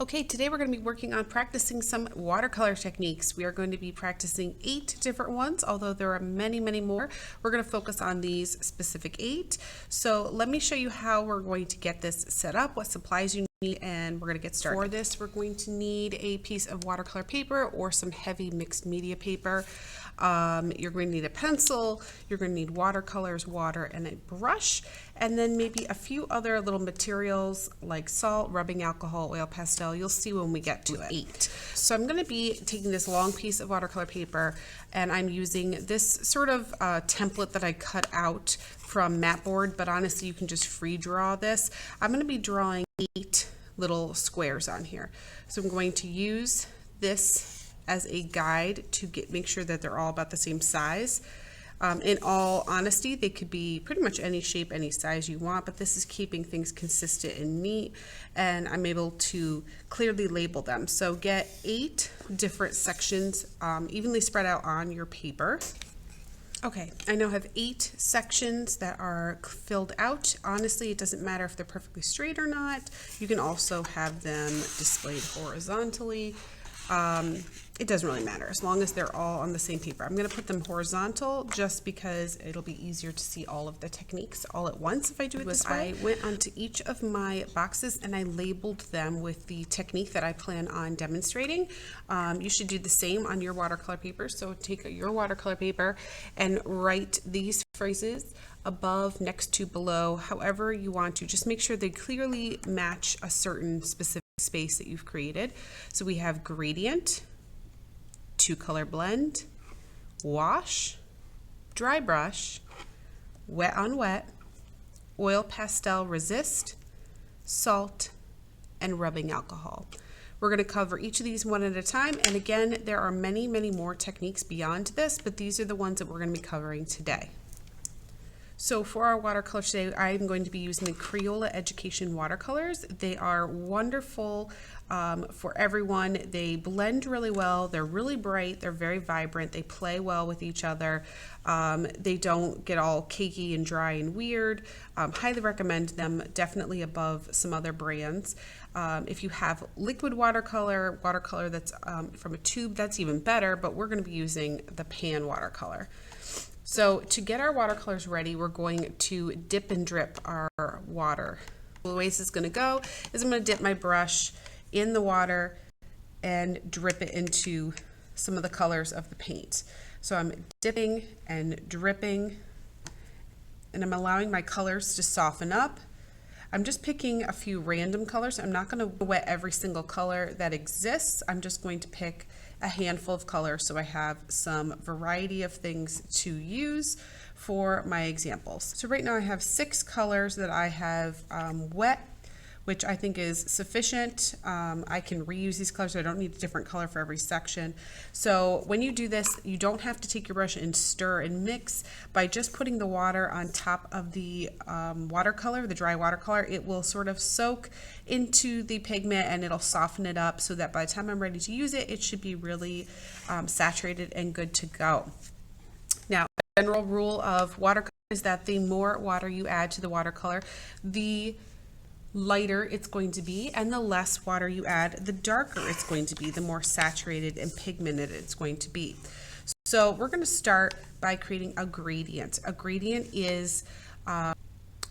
Okay, today we're going to be working on practicing some watercolor techniques. We are going to be practicing 8 different ones, although there are many, many more. We're going to focus on these specific 8. So let me show you how we're going to get this set up, what supplies you need, and we're going to get started. For this, we're going to need a piece of watercolor paper or some heavy mixed media paper. You're going to need a pencil, you're going to need watercolors, water, and a brush, and then maybe a few other little materials like salt, rubbing alcohol, oil pastel. You'll see when we get to it. 8. So I'm going to be taking this long piece of watercolor paper, and I'm using this sort of template that I cut out from mat board, but honestly you can just free draw this. I'm going to be drawing 8 little squares on here. So I'm going to use this as a guide to make sure that they're all about the same size. In all honesty, they could be pretty much any shape, any size you want, but this is keeping things consistent and neat, and I'm able to clearly label them. So get 8 different sections evenly spread out on your paper. Okay, I now have 8 sections that are filled out. Honestly, it doesn't matter if they're perfectly straight or not. You can also have them displayed horizontally. It doesn't really matter as long as they're all on the same paper. I'm going to put them horizontal just because it'll be easier to see all of the techniques all at once if I do it this way. I went onto each of my boxes and I labeled them with the technique that I plan on demonstrating. You should do the same on your watercolor paper. So take your watercolor paper and write these phrases above, next to, below, however you want to. Just make sure they clearly match a certain specific space that you've created. So we have gradient, 2-color blend, wash, dry brush, wet on wet, oil pastel resist, salt, and rubbing alcohol. We're going to cover each of these one at a time, and again, there are many, many more techniques beyond this, but these are the ones that we're going to be covering today. So for our watercolors today, I'm going to be using the Crayola Education watercolors. They are wonderful for everyone. They blend really well. They're really bright. They're very vibrant. They play well with each other. They don't get all cakey and dry and weird. Highly recommend them, definitely above some other brands. If you have liquid watercolor that's from a tube, that's even better, but we're going to be using the pan watercolor. So to get our watercolors ready, we're going to dip and drip our water. The ways it's going to go is I'm going to dip my brush in the water and drip it into some of the colors of the paint. So I'm dipping and dripping, and I'm allowing my colors to soften up. I'm just picking a few random colors. I'm not going to wet every single color that exists. I'm just going to pick a handful of colors so I have some variety of things to use for my examples. So right now I have 6 colors that I have wet, which I think is sufficient. I can reuse these colors, so I don't need a different color for every section. So when you do this, you don't have to take your brush and stir and mix. By just putting the water on top of the watercolor, the dry watercolor, it will sort of soak into the pigment and it'll soften it up so that by the time I'm ready to use it, it should be really saturated and good to go. Now, the general rule of watercolor is that the more water you add to the watercolor, the lighter it's going to be, and the less water you add, the darker it's going to be, the more saturated and pigmented it's going to be. So we're going to start by creating a gradient. A gradient is a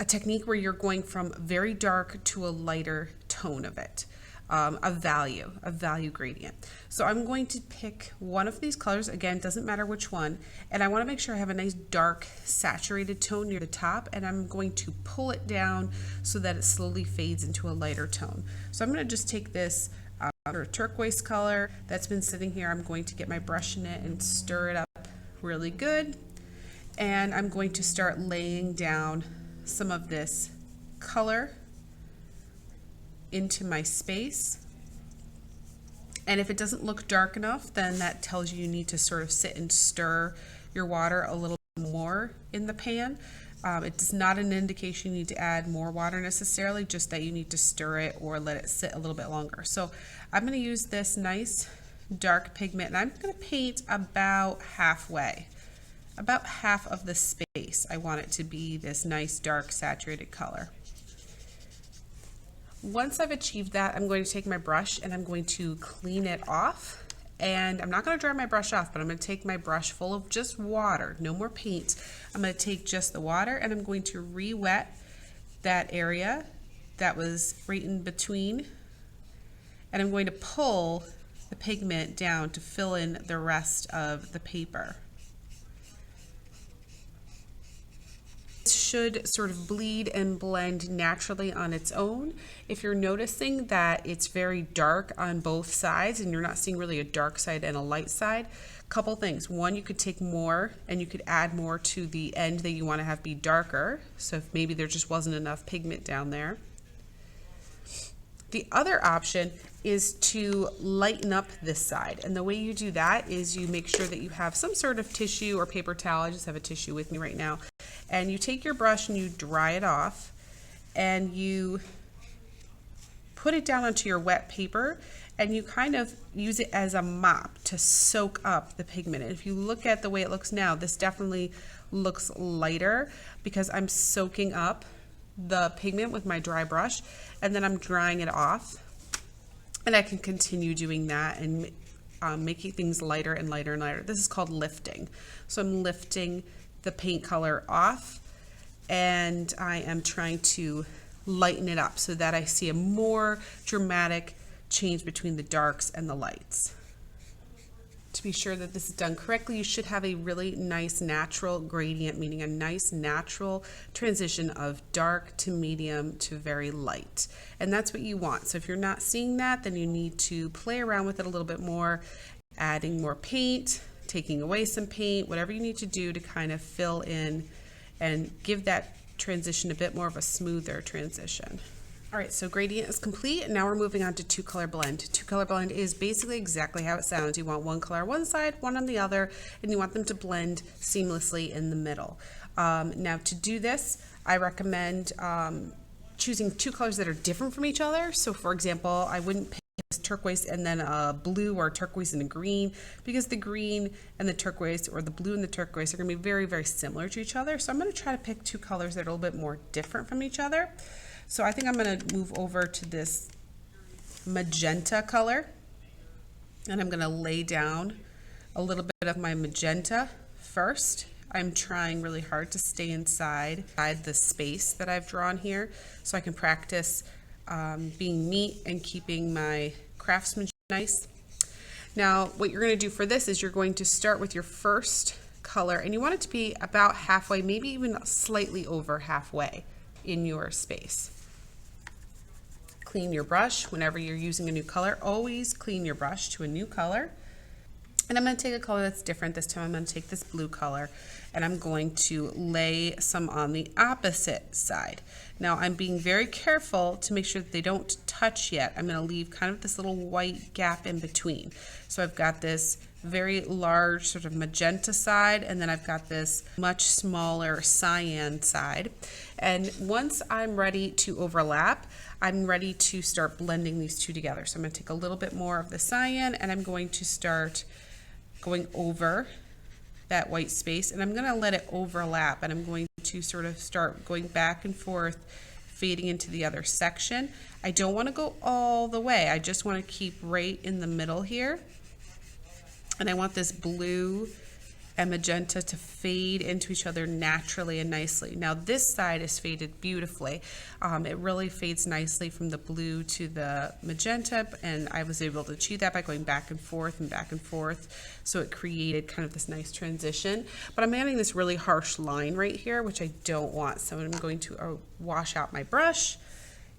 technique where you're going from very dark to a lighter tone of it. A value gradient. So I'm going to pick one of these colors, again, doesn't matter which one, and I want to make sure I have a nice dark saturated tone near the top, and I'm going to pull it down so that it slowly fades into a lighter tone. So I'm going to just take this turquoise color that's been sitting here. I'm going to get my brush in it and stir it up really good, and I'm going to start laying down some of this color into my space. And if it doesn't look dark enough, then that tells you need to sort of sit and stir your water a little more in the pan. It's not an indication you need to add more water necessarily, just that you need to stir it or let it sit a little bit longer. So I'm going to use this nice dark pigment, and I'm going to paint about halfway. About half of the space I want it to be this nice dark saturated color. Once I've achieved that, I'm going to take my brush and I'm going to clean it off. And I'm not going to dry my brush off, but I'm going to take my brush full of just water, no more paint. I'm going to take just the water and I'm going to re-wet that area that was right in between. And I'm going to pull the pigment down to fill in the rest of the paper. Should sort of bleed and blend naturally on its own. If you're noticing that it's very dark on both sides and you're not seeing really a dark side and a light side, couple things. One, you could take more and you could add more to the end that you want to have be darker. So if maybe there just wasn't enough pigment down there. The other option is to lighten up this side. And the way you do that is you make sure that you have some sort of tissue or paper towel. I just have a tissue with me right now. And you take your brush and you dry it off and you put it down onto your wet paper and you kind of use it as a mop to soak up the pigment. And if you look at the way it looks now, this definitely looks lighter because I'm soaking up the pigment with my dry brush and then I'm drying it off. And I can continue doing that and making things lighter and lighter and lighter. This is called lifting. So I'm lifting the paint color off and I am trying to lighten it up so that I see a more dramatic change between the darks and the lights. To be sure that this is done correctly, you should have a really nice natural gradient, meaning a nice natural transition of dark to medium to very light. And that's what you want. So if you're not seeing that, then you need to play around with it a little bit more, adding more paint, taking away some paint, whatever you need to do to kind of fill in and give that transition a bit more of a smoother transition. All right, so gradient is complete, and now we're moving on to two color blend. Two color blend is basically exactly how it sounds. You want one color on one side, one on the other, and you want them to blend seamlessly in the middle. Now to do this, I recommend choosing two colors that are different from each other. So for example, I wouldn't pick turquoise and then a blue or turquoise and a green, because the green and the turquoise or the blue and the turquoise are going to be very, very similar to each other. So I'm going to try to pick two colors that are a little bit more different from each other. So I think I'm going to move over to this magenta color and I'm going to lay down a little bit of my magenta first. I'm trying really hard to stay inside the space that I've drawn here so I can practice being neat and keeping my craftsmanship nice. Now what you're going to do for this is you're going to start with your first color and you want it to be about halfway, maybe even slightly over halfway in your space. Clean your brush whenever you're using a new color. Always clean your brush to a new color. And I'm going to take a color that's different. This time I'm going to take this blue color and I'm going to lay some on the opposite side. Now I'm being very careful to make sure that they don't touch yet. I'm going to leave kind of this little white gap in between. So I've got this very large sort of magenta side and then I've got this much smaller cyan side. And once I'm ready to overlap, I'm ready to start blending these two together. So I'm going to take a little bit more of the cyan and I'm going to start going over that white space and I'm going to let it overlap and I'm going to sort of start going back and forth, fading into the other section. I don't want to go all the way. I just want to keep right in the middle here. And I want this blue and magenta to fade into each other naturally and nicely. Now this side is faded beautifully. It really fades nicely from the blue to the magenta, and I was able to achieve that by going back and forth and back and forth. So it created kind of this nice transition. But I'm adding this really harsh line right here, which I don't want. So I'm going to wash out my brush,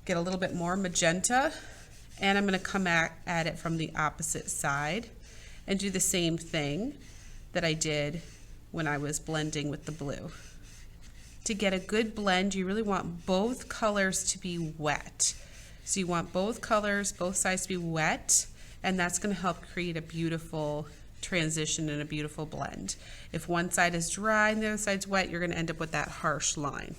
get a little bit more magenta, and I'm going to come at it from the opposite side and do the same thing that I did when I was blending with the blue. To get a good blend, you really want both colors to be wet. So you want both colors, both sides to be wet, and that's going to help create a beautiful transition and a beautiful blend. If one side is dry and the other side's wet, you're going to end up with that harsh line.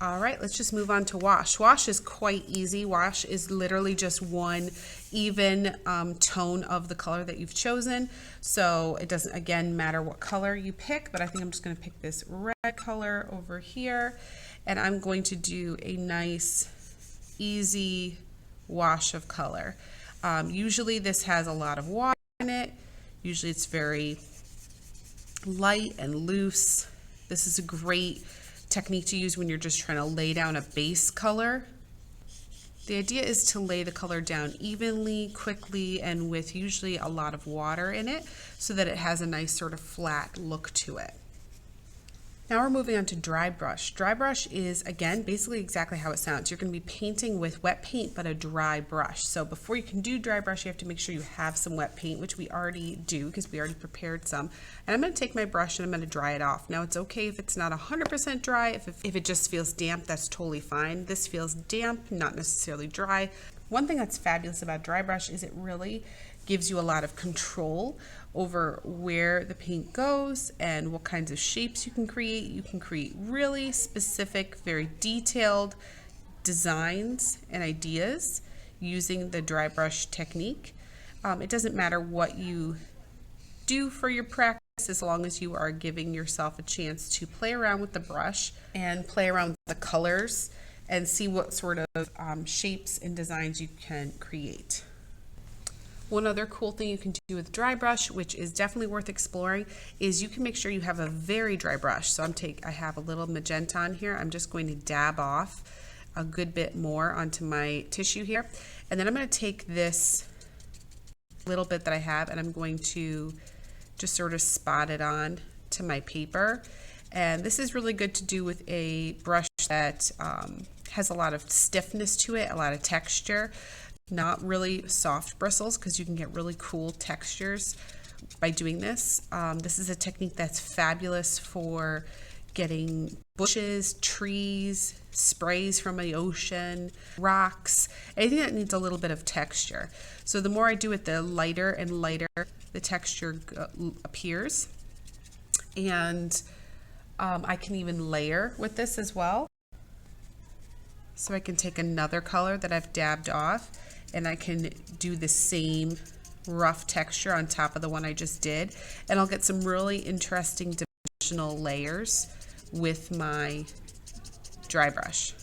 All right, let's just move on to wash. Wash is quite easy. Wash is literally just one even tone of the color that you've chosen. So it doesn't, again, matter what color you pick, but I think I'm just going to pick this red color over here. And I'm going to do a nice easy wash of color. Usually this has a lot of water in it. Usually it's very light and loose. This is a great technique to use when you're just trying to lay down a base color. The idea is to lay the color down evenly, quickly, and with usually a lot of water in it so that it has a nice sort of flat look to it. Now we're moving on to dry brush. Dry brush is, again, basically exactly how it sounds. You're going to be painting with wet paint, but a dry brush. So before you can do dry brush, you have to make sure you have some wet paint, which we already do because we already prepared some. And I'm going to take my brush and I'm going to dry it off. Now it's okay if it's not 100% dry. If it just feels damp, that's totally fine. This feels damp, not necessarily dry. One thing that's fabulous about dry brush is it really gives you a lot of control over where the paint goes and what kinds of shapes you can create. You can create really specific, very detailed designs and ideas using the dry brush technique. It doesn't matter what you do for your practice as long as you are giving yourself a chance to play around with the brush and play around with the colors and see what sort of shapes and designs you can create. One other cool thing you can do with dry brush, which is definitely worth exploring, is you can make sure you have a very dry brush. So I have a little magenta on here. I'm just going to dab off a good bit more onto my tissue here. And then I'm going to take this little bit that I have and I'm going to just sort of spot it on to my paper. And this is really good to do with a brush that has a lot of stiffness to it, a lot of texture. Not really soft bristles because you can get really cool textures by doing this. This is a technique that's fabulous for getting bushes, trees, sprays from the ocean, rocks, anything that needs a little bit of texture. So the more I do it, the lighter and lighter the texture appears. And I can even layer with this as well. So I can take another color that I've dabbed off and I can do the same rough texture on top of the one I just did, and I'll get some really interesting dimensional layers with my dry brush.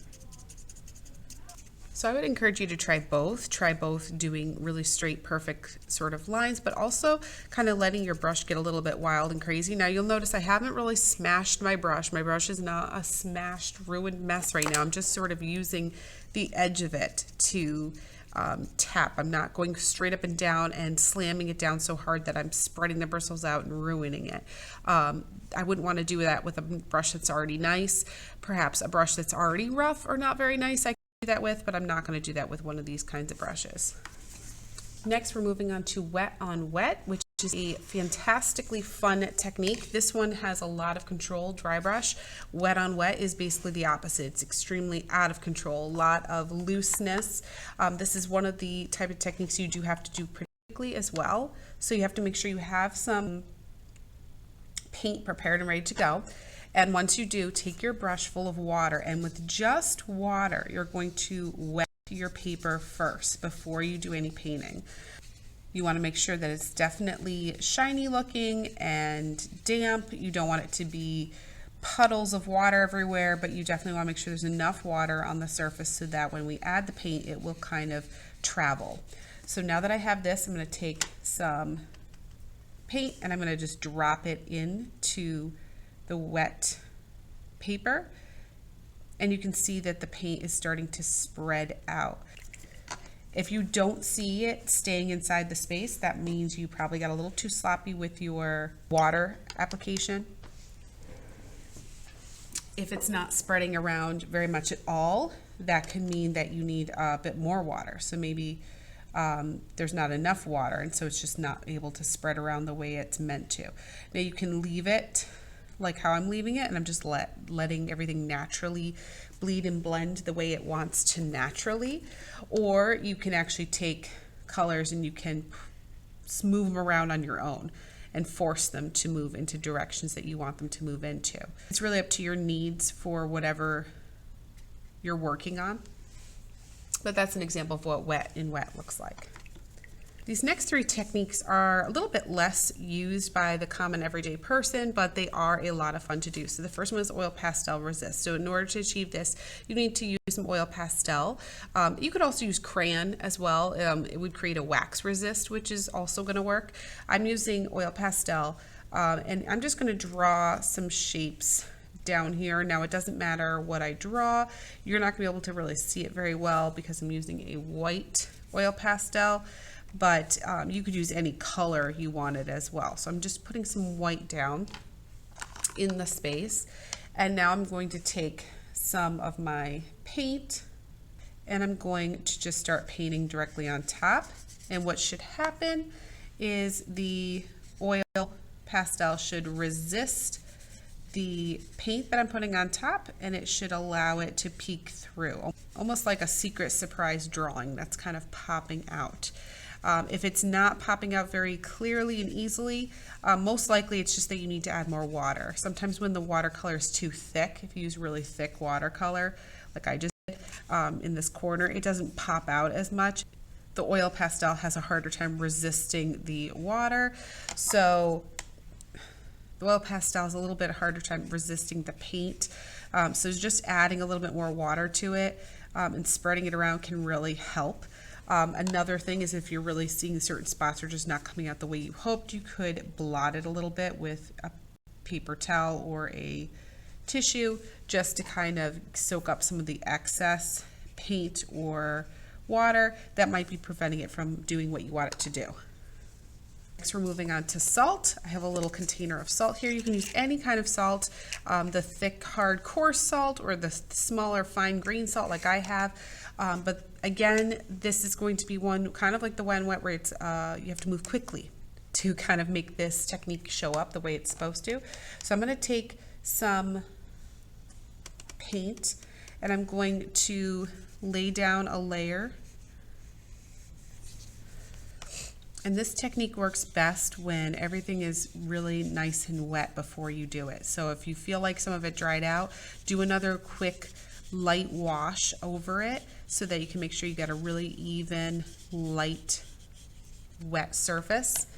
So I would encourage you to try both doing really straight, perfect sort of lines, but also kind of letting your brush get a little bit wild and crazy. Now you'll notice I haven't really smashed my brush. My brush is not a smashed, ruined mess right now. I'm just sort of using the edge of it to tap. I'm not going straight up and down and slamming it down so hard that I'm spreading the bristles out and ruining it. I wouldn't want to do that with a brush that's already nice. Perhaps a brush that's already rough or not very nice I can do that with, but I'm not going to do that with one of these kinds of brushes. Next, we're moving on to wet on wet, which is a fantastically fun technique. This one has a lot of control. Dry brush. Wet on wet is basically the opposite. It's extremely out of control, a lot of looseness. This is one of the type of techniques you do have to do pretty quickly as well. So you have to make sure you have some paint prepared and ready to go. And once you do, take your brush full of water, and with just water, you're going to wet your paper first before you do any painting. You want to make sure that it's definitely shiny looking and damp. You don't want it to be puddles of water everywhere, but you definitely want to make sure there's enough water on the surface so that when we add the paint, it will kind of travel. So now that I have this, I'm going to take some paint and I'm going to just drop it into the wet paper. And you can see that the paint is starting to spread out. If you don't see it staying inside the space, that means you probably got a little too sloppy with your water application. If it's not spreading around very much at all, that can mean that you need a bit more water. So maybe there's not enough water, and so it's just not able to spread around the way it's meant to. Now you can leave it like how I'm leaving it, and I'm just letting everything naturally bleed and blend the way it wants to naturally. Or you can actually take colors and you can move them around on your own and force them to move into directions that you want them to move into. It's really up to your needs for whatever you're working on. But that's an example of what wet in wet looks like. These next three techniques are a little bit less used by the common everyday person, but they are a lot of fun to do. So the first one is oil pastel resist. So in order to achieve this, you need to use some oil pastel. You could also use crayon as well. It would create a wax resist, which is also going to work. I'm using oil pastel, and I'm just going to draw some shapes down here. Now it doesn't matter what I draw. You're not going to be able to really see it very well because I'm using a white oil pastel. But you could use any color you wanted as well. So I'm just putting some white down in the space. And now I'm going to take some of my paint and I'm going to just start painting directly on top. And what should happen is the oil pastel should resist the paint that I'm putting on top, and it should allow it to peek through, almost like a secret surprise drawing that's kind of popping out. If it's not popping out very clearly and easily, most likely it's just that you need to add more water. Sometimes when the watercolor is too thick, if you use really thick watercolor, like I just did in this corner, it doesn't pop out as much. The oil pastel has a harder time resisting the water, so the oil pastel is a little bit harder time resisting the paint. So just adding a little bit more water to it and spreading it around can really help. Another thing is if you're really seeing certain spots are just not coming out the way you hoped, you could blot it a little bit with a paper towel or a tissue just to kind of soak up some of the excess paint or water that might be preventing it from doing what you want it to do. Next, we're moving on to salt. I have a little container of salt here. You can use any kind of salt, the thick, hard, coarse salt or the smaller, fine grain salt like I have. But again, this is going to be one kind of like the Wet n Wet where it's you have to move quickly to kind of make this technique show up the way it's supposed to. So I'm going to take some paint and I'm going to lay down a layer. And this technique works best when everything is really nice and wet before you do it. So if you feel like some of it dried out, do another quick light wash over it so that you can make sure you get a really even, light, wet surface.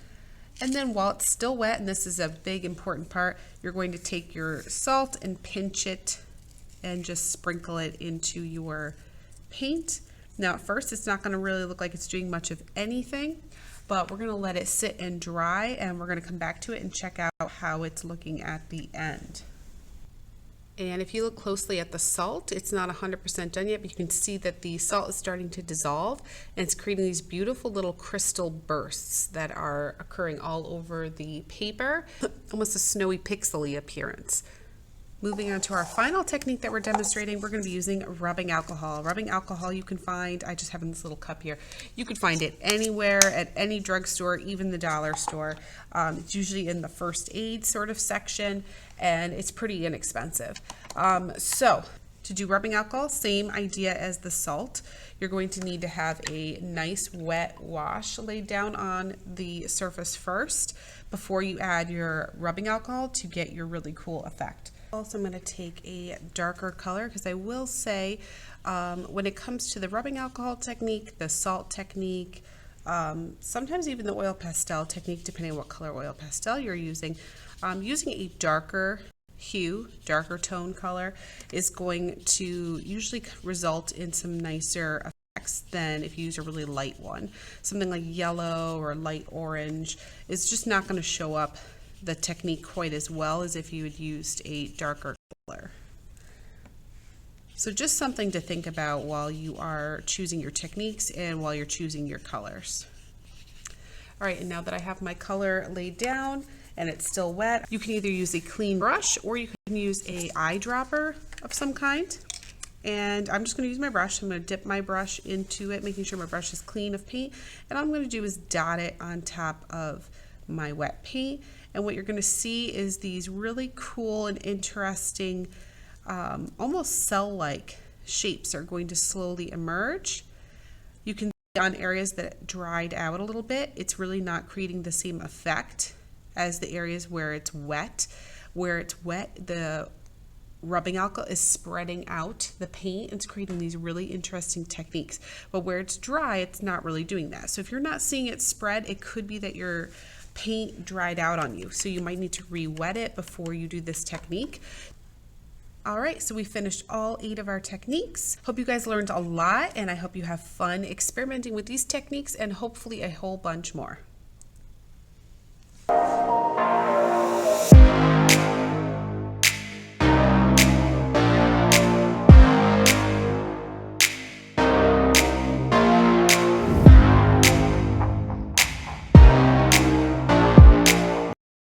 And then while it's still wet, and this is a big important part, you're going to take your salt and pinch it and just sprinkle it into your paint. Now at first it's not going to really look like it's doing much of anything, but we're going to let it sit and dry and we're going to come back to it and check out how it's looking at the end. And if you look closely at the salt, it's not 100% done yet, but you can see that the salt is starting to dissolve and it's creating these beautiful little crystal bursts that are occurring all over the paper, almost a snowy pixely appearance. Moving on to our final technique that we're demonstrating, we're going to be using rubbing alcohol. Rubbing alcohol you can find, I just have in this little cup here, you can find it anywhere at any drugstore, even the dollar store. It's usually in the first aid sort of section and it's pretty inexpensive. So to do rubbing alcohol, same idea as the salt. You're going to need to have a nice wet wash laid down on the surface first before you add your rubbing alcohol to get your really cool effect. Also, I'm going to take a darker color because I will say when it comes to the rubbing alcohol technique, the salt technique, sometimes even the oil pastel technique, depending on what color oil pastel you're using, using a darker hue, darker tone color is going to usually result in some nicer effects than if you use a really light one. Something like yellow or light orange is just not going to show up the technique quite as well as if you had used a darker color. So just something to think about while you are choosing your techniques and while you're choosing your colors. All right, and now that I have my color laid down and it's still wet, you can either use a clean brush or you can use a eyedropper of some kind. And I'm just going to use my brush. I'm going to dip my brush into it, making sure my brush is clean of paint. And all I'm going to do is dot it on top of my wet paint. And what you're going to see is these really cool and interesting, almost cell-like shapes are going to slowly emerge. You can see on areas that dried out a little bit, it's really not creating the same effect as the areas where it's wet. Where it's wet, the rubbing alcohol is spreading out the paint. It's creating these really interesting techniques. But where it's dry, it's not really doing that. So if you're not seeing it spread, it could be that your paint dried out on you. So you might need to re-wet it before you do this technique. All right, so we finished all 8 of our techniques. Hope you guys learned a lot, and I hope you have fun experimenting with these techniques and hopefully a whole bunch more.